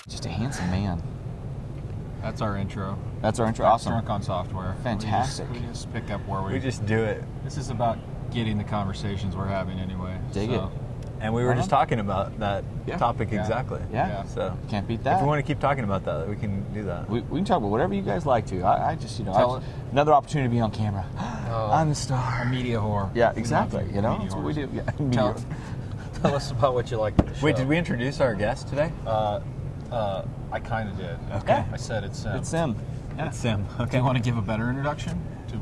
Just a handsome man. That's our intro. That's our intro. Awesome. Drunk on Software. Fantastic. We just pick up where We just do it. This is about getting the conversations we're having anyway. Dig it. And we were just talking about that topic Yeah. exactly. Yeah. So Can't beat that. if we want to keep talking about that, we can do that. We can talk about whatever you guys like to. I just, another opportunity to be on camera. I'm the star. A media whore. Yeah, We exactly. love You know, media that's what we whores. do. Yeah, media Tell, whore. tell us about what you like to the show. Wait, did we introduce our guest today? I kind of did. Okay. I said it's Sim. It's Sim. Yeah. It's Sim. Do Okay. you want to give a better introduction to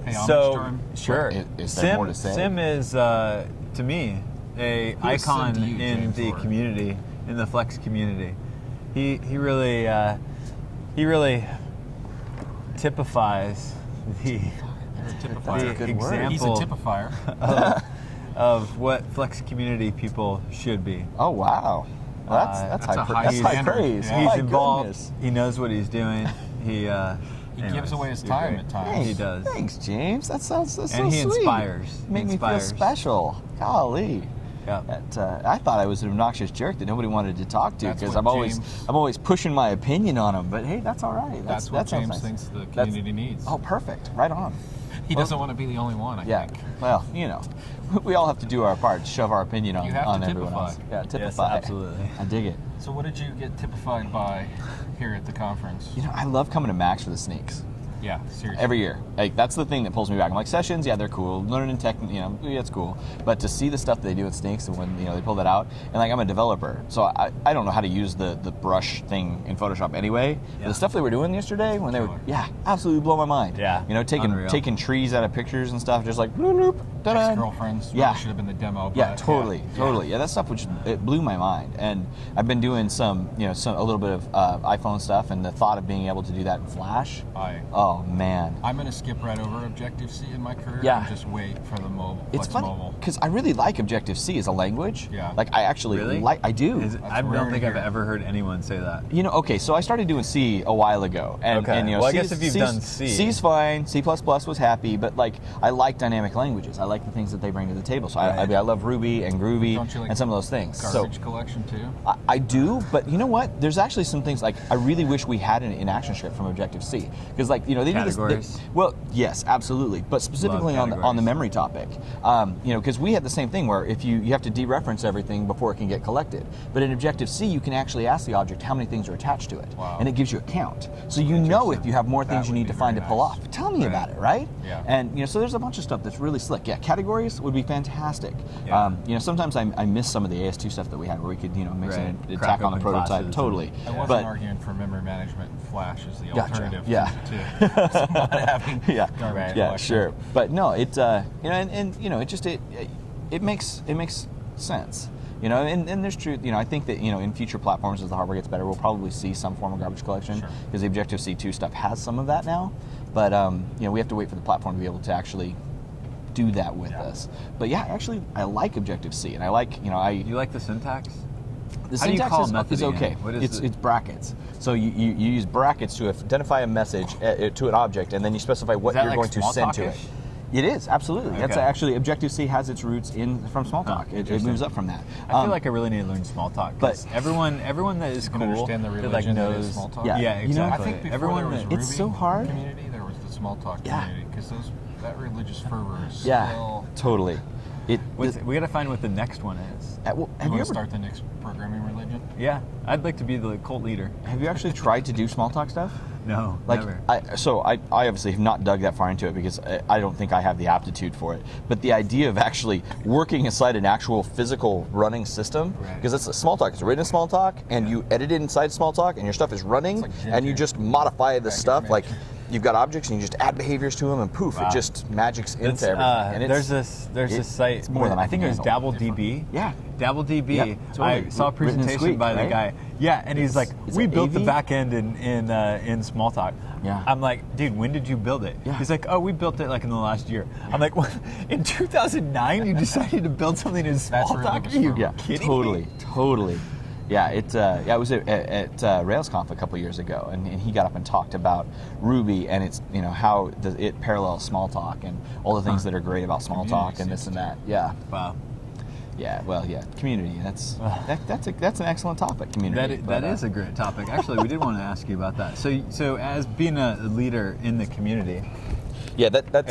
pay homage So to him? sure. Is there more to say? Sim is to me a Who is Sim icon to you, in James the Ward? community, in the Flex community. He really typifies the Typifier. the good word. He's a example typifier. of what Flex community people should be. Oh wow. Well, that's that's a high. high That's high standard. praise. Yeah. He's My involved. goodness. He knows what he's doing. He gives away his time at times. He does. Thanks, James. That's so And sweet. he inspires. Make me feel Inspires. special. Golly. Yeah. I thought I was an obnoxious jerk that nobody wanted to talk to That's because what I'm always pushing my opinion on him. But hey, that's all right. That's what that sounds James nice. thinks the That's- community needs. Oh, perfect. Right on. He doesn't want to be the only one, I Yeah. think. Well, we all have to do our part. Shove our opinion on, You have to on everyone typify. else. Yeah, typify. Yes, absolutely. I dig it. So what did you get typified by here at the conference? I love coming to Max for the sneaks. Yeah, seriously. Every year. Like, that's the thing that pulls me back. I'm like, sessions, yeah, they're cool. Learning tech, yeah, it's cool. But to see the stuff they do at Snakes and when, they pull that out, and like, I'm a developer, so I don't know how to use the brush thing in Photoshop anyway. Yeah. The stuff they were doing yesterday, when they were, Killer. absolutely blow my mind. Yeah, unreal. taking trees out of pictures and stuff, just like, bloop, bloop, da-da. Ex-girlfriends really Yeah. should have been the demo. But Yeah, totally. Yeah, that stuff it blew my mind, and I've been doing some a little bit of iPhone stuff, and the thought of being able to do that in Flash. Oh man, I'm going to skip right over Objective-C in my career Yeah. and just wait for the mobile. it's Flex funny Mobile. because I really like Objective-C as a language. Yeah. like I actually Really? I do. I rare don't to think I've hear. ever heard anyone say that. Okay, so I started doing C a while ago, and, Okay. and Well, I C guess is- if you've done C. C's fine. C++ was happy, but like I like dynamic languages. I like the things that they bring to the table. So I love Ruby and Groovy Don't you like and some of those things. So Garbage collection too. I do, but you know what? There's actually some things like I really wish we had an ActionScript from Objective-C because they do this. Categories? Well, yes, absolutely, but specifically on the categories. memory topic, because we had the same thing where if you have to dereference everything before it can get collected, but in Objective-C you can actually ask the object how many things are attached to it, Wow. and it gives you a count, so you know if you have more That things you would need be to find to very pull nice. off. Tell me Right. about it, right? Yeah. And so there's a bunch of stuff that's really slick. Yeah, categories would be fantastic. Yeah. Sometimes I miss some of the AS2 stuff that we had where we could mix Right. in and Crack attack on the open prototype. classes Totally. I wasn't But arguing for memory management. Flash is the Gotcha. alternative Yeah. to not having yeah, garbage Right. yeah, collection. sure. But no, it it makes sense. And there's truth. I think that in future platforms as the hardware gets better, we'll probably see some form of garbage collection Sure. because the Objective-C 2 stuff has some of that now. But we have to wait for the platform to be able to actually do that with us. But yeah, actually, I like Objective-C, and I like You like the syntax? the How do you syntax call is method okay. again? What is It's brackets. So you use brackets to identify a message to an object, and then you specify what that you're like going to send to it. Smalltalk-ish? It is, absolutely. That's Okay. actually Objective-C has its roots from Smalltalk. It interesting. moves up from that. I feel like I really need to learn Smalltalk. but- But everyone that is You can cool, understand the that religion that knows is small talk. Yeah. Yeah, You know, I I exactly. think before everyone there was that, Ruby It's so hard. community, there was the small talk Yeah. community because that religious fervor is Yeah, still. totally. we got to find what the next one is. Well, You have want you to ever start the next programming religion? Yeah, I'd like to be the cult leader. have you actually tried to do Smalltalk stuff? No, Like, never. I obviously have not dug that far into it because I don't think I have the aptitude for it. But the idea of actually working inside an actual physical running system, Right. because it's a Smalltalk, it's written in Smalltalk, and you edit it inside Smalltalk, and your stuff is running, like and you Ginger. just modify the Back stuff. Like information. you've got objects, and you just add behaviors to them, and poof, Wow. it just magics into It's, everything. And there's this site. It's more than I think can it was handle. DabbleDB. Yeah. DabbleDB. Yeah, I totally. saw a Written in presentation Squeak, by the right? guy. Yeah, and he's like, is "We it built the AV? back end in Smalltalk." Yeah. I'm like, "Dude, when did you build it?" Yeah. He's like, "Oh, we built it like in the last year." I'm like, "What? In 2009, you decided to build something in That's Smalltalk? really Are you Yeah, kidding totally, me?" totally. Yeah, I was at RailsConf a couple years ago, and he got up and talked about Ruby and its how it parallels Smalltalk and all the things that are great about Smalltalk and this and that. Yeah, Wow. Yeah, well, yeah, community. That's an excellent topic. Community. That is a great topic. Actually, we did want to ask you about that. So as being a leader in the community, yeah, that's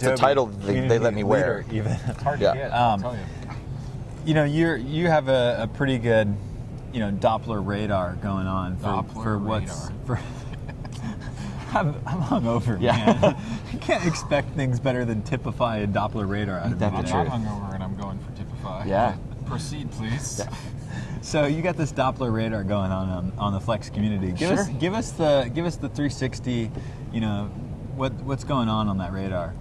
a title they let me wear. Leader, even. It's hard to Yeah. get, I'll tell you. You have a pretty good, Doppler radar going on for what's for. I'm hungover, Yeah. man. You can't expect things better than typify a Doppler radar out of That me. the I'm truth. hungover and I'm going for Typify. Yeah. Proceed, please. Yeah. So you got this Doppler radar going on the Flex community. Give us the 360. What's going on that radar?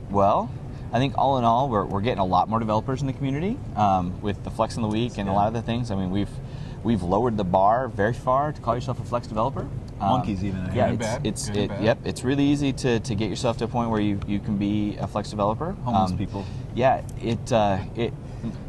Well, I think all in all, we're getting a lot more developers in the community with the Flex in the Week and a lot of the things. I mean, we've lowered the bar very far to call yourself a Flex developer. Monkeys even. I Yeah, heard. it's really easy to get yourself to a point where you can be a Flex developer. Homeless people. Yeah, it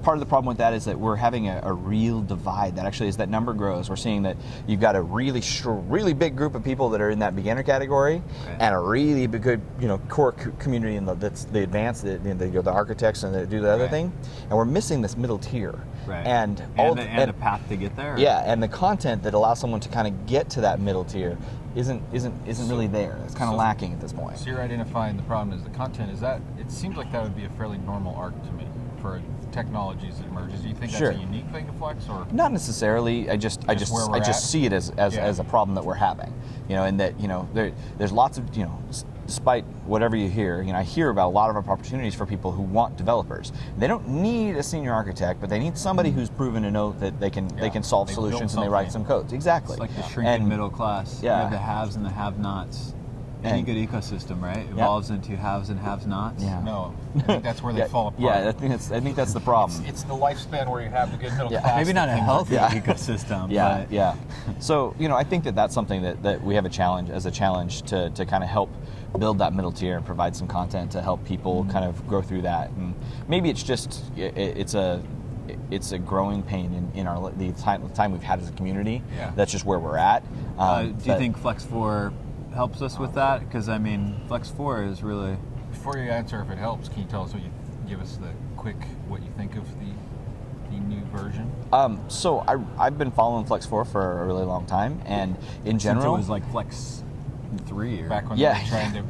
part of the problem with that is that we're having a real divide. That actually, as that number grows, we're seeing that you've got a really big group of people that are in that beginner category, and a really big, good core community that's the advanced, the architects and that do the other thing, and we're missing this middle tier. Right. And a path to get there. Yeah, and the content that allows someone to kind of get to that middle tier isn't really there. It's kind of lacking at this point. So you're identifying the problem is the content. Is that? It seems like that would be a fairly normal arc to me for technologies that emerges. Do you think that's Sure. a unique thing to Flex, or Not necessarily. I just where we're at? see it as a problem that we're having. And that there's lots of despite whatever you hear, I hear about a lot of opportunities for people who want developers. They don't need a senior architect, but they need somebody who's proven to know that they can solve they solutions build and they write some something. codes. Exactly. It's like the shrinking middle class. Yeah. You have the haves and the have-nots. Any And- good ecosystem, right? Evolves into haves and have-nots. Yeah. no? I think that's where they fall apart. Yeah, I think that's the problem. It's the lifespan where you have the good middle Yeah. class. Maybe not a that healthy Yeah. ecosystem. Yeah, but yeah. So, I think that's something that we have a challenge to kind of help build that middle tier and provide some content to help people kind of grow through that. And maybe it's just it's a growing pain in the time we've had as a community. Yeah. That's just where we're at. do you think Flex 4 helps us with that? Because Flex 4 is really. Before you answer if it helps, can you tell us give us what you think of the new version? So I've been following Flex 4 for a really long time, and in Since general, it was like Flex 3 or Back when Yeah. they were trying to.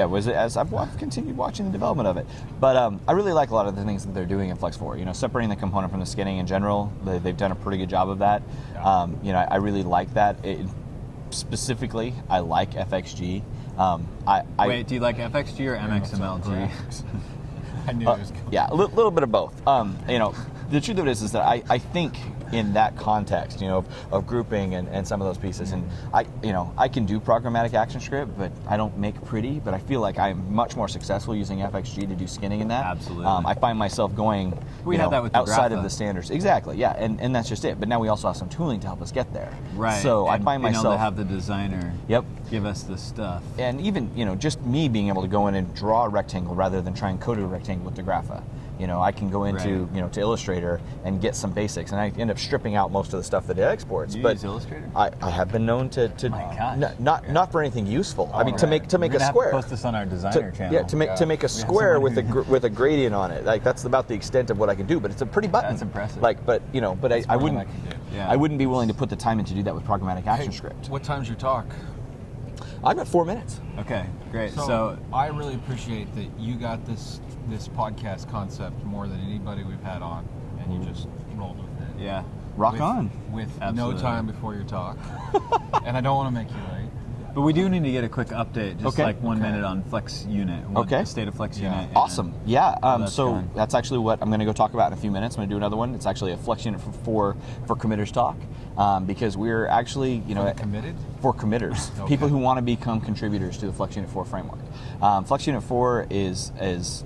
was it as I've continued watching the development of it. But I really like a lot of the things that they're doing in Flex 4. Separating the component from the skinning in general, they've done a pretty good job of that. Yeah. I really like that. Specifically, I like FXG. Wait, do you like FXG or MXMLG? I knew it was coming. Yeah, a little bit of both. The truth of it is that I think in that context, of grouping and some of those pieces, and I can do programmatic ActionScript, but I don't make pretty. But I feel like I'm much more successful using FXG to do skinning in that. Absolutely. I find myself going We had that with the outside of Grapha. the standards. Exactly. Yeah, and that's just it. But now we also have some tooling to help us get there. Right. So I And find being able myself. to have the designer Yep. give us the stuff. And even, just me being able to go in and draw a rectangle rather than try and code a rectangle with the Grapha. I can go into, to Illustrator and get some basics, and I end up stripping out most of the stuff that it exports. Do you but use Illustrator? I have been known to My gosh. not for anything useful. I mean, to make We're a gonna have square. to post this on our designer channel. Yeah, to make a square with a gradient on it. Like that's about the extent of what I can do. But it's a pretty button. That's impressive. But I More than wouldn't. I can do. Yeah. I wouldn't be willing to put the time in to do that with programmatic Hey, ActionScript. what time's your talk? I'm at 4 minutes. Okay, great. So, So I really appreciate that you got this podcast concept more than anybody we've had on, and you just rolled with it. yeah. Rock with, on. With Absolutely. no time before your talk, and I don't want to make you late. But we do need to get a quick update, just Okay. like 1 minute on Flex Unit. Okay. The state of Flex Yeah. Unit. and Awesome. Yeah. that's So going. that's actually what I'm going to go talk about in a few minutes. I'm going to do another one. It's actually a Flex Unit for committers talk, because we're actually Committed? for committers, Okay. people who want to become contributors to the Flex Unit 4 framework. Flex Unit 4 is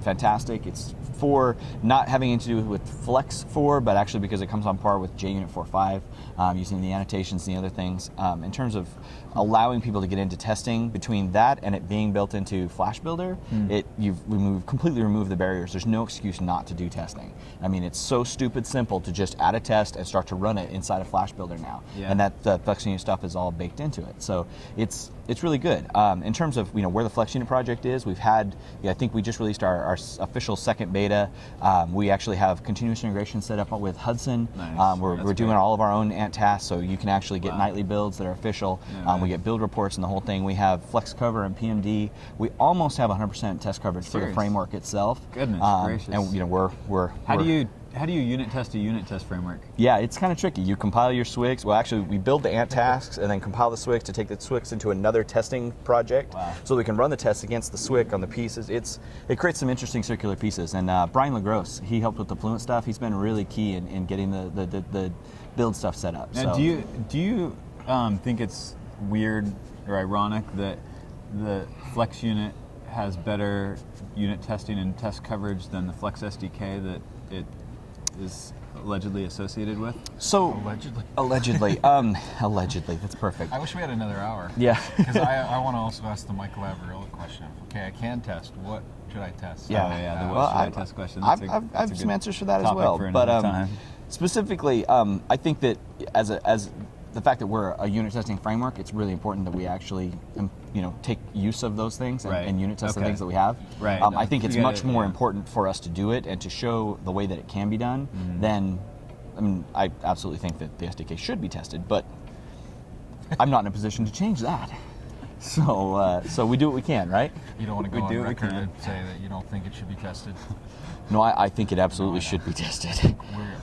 fantastic. It's for not having to do with Flex 4, but actually because it comes on par with JUnit 4.5, using the annotations and the other things. In terms of allowing people to get into testing, between that and it being built into Flash Builder, you've completely removed the barriers. There's no excuse not to do testing. I mean, it's so stupid simple to just add a test and start to run it inside a Flash Builder now, Yeah. and that the Flex Unit stuff is all baked into it. So it's really good. In terms of where the Flex Unit project is, we've had I think we just released our official second beta. We actually have continuous integration set up with Hudson. Nice. We're That's doing great. all of our own ant tasks, so you can actually get nightly builds that are official. Yeah, We get build reports and the whole thing. We have Flex Cover and PMD. We almost have 100% test coverage for the Serious? framework itself. Goodness gracious. And we're How do you unit test a unit test framework? yeah, it's kind of tricky. You compile your SWIGs. Well, actually, we build the ant tasks and then compile the SWIGs to take the SWIGs into another testing project, Wow. so we can run the tests against the SWIG on the pieces. It creates some interesting circular pieces. And Brian LaGrosse, he helped with the Fluent stuff. He's been really key in getting the build stuff set up. Now, So do you think it's weird or ironic that the Flex unit has better unit testing and test coverage than the Flex SDK that it is allegedly associated with? So Allegedly. allegedly, that's perfect. I wish we had another hour. Yeah. Because I want to also ask the Mike Lavarilla question. Okay, I can test. What should I test? Yeah. Oh, yeah, the Well, what should I test question. I That's have that's a some good answers for that as topic well. for But another time. specifically, I think that as the fact that we're a unit testing framework, it's really important that we actually take use of those things and, Right. and unit test the Okay. things that we have. Right. I think it's You gotta- much more yeah. important for us to do it and to show the way that it can be done Mm-hmm. than. I mean, I absolutely think that the SDK should be tested, but I'm not in a position to change that. So we do what we can, right? You don't want to We go do on what we record can. and say that you don't think it should be tested. No, I think it absolutely No, I should be tested.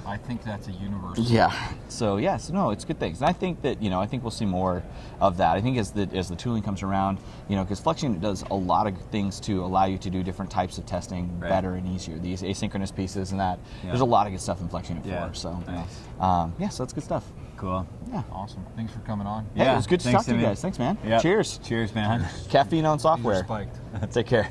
I think that's a universal. Yeah. So no, it's good things, and I think that I think we'll see more of that. I think as the tooling comes around, because Flex Unit does a lot of things to allow you to do different types of testing Right. better and easier. These asynchronous pieces and that. Yeah. There's a lot of good stuff in Flex Unit Yeah. 4. So Nice. so that's good stuff. Cool. Yeah. Awesome. Thanks for coming on. Hey, Yeah, it was good to thanks, talk to you Simeon. guys. Thanks, man. Yep. Cheers. Cheers, man. Caffeine on These are software. spiked. Take care.